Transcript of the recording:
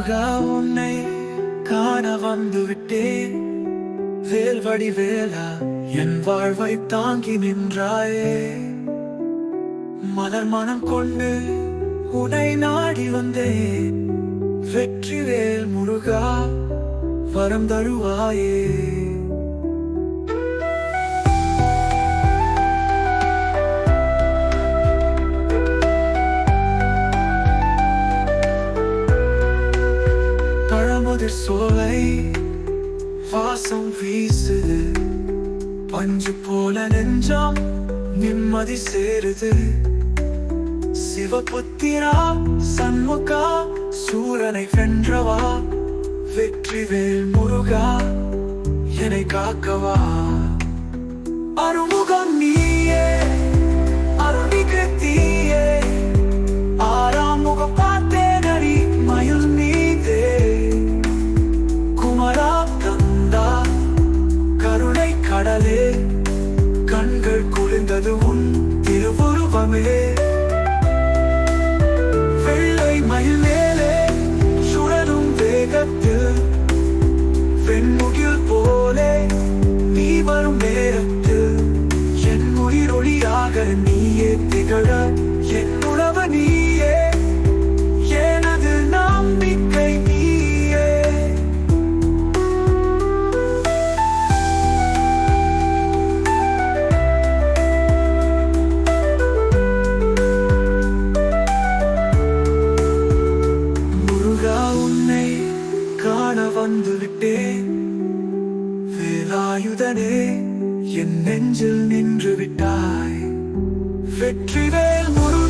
முருகா உன்னை காண வந்து விட்டேன். வேல்வடி வேலா என் வாழ்வை தாங்கி நின்றாயே. மலர் மனம் கொண்டு உன்னை நாடி வந்தேன். வெற்றி வேல் முருகா வரம் தருவாயே. பழமுதிர் சோலை வாசம் வீசுது. பஞ்சு போல நெஞ்சம் நிம்மதி சேருது. சிவபுத்திரா சண்முகா சூரனை வென்றவா. வெற்றி வேல் முருகா என்னை காக்கவா. அருமுகம் நீயே அருணிகத்தியே. ஆறாம் முகம் பார்த்தேன் அடி மயில் மீதே. குமரா தந்தா கருணை கடலே. கண்கள் குளிர்ந்தது உன் திருவுருவமே. வெள்ளை மயில் மேலே சுழலும் வேகத்தில். வெண்முகில் போலே நீ வரும் நேரத்தில். என் உயிரொளியாக நீயே திகழ. என் உணவு நீயே எனது நம்பிக்கை நீயே. முருகா உன்னை காண வந்து விட்டேன். வேலாயுதனே என் நெஞ்சில் நின்று விட்டாய். வெற்றி வேல் முருகா.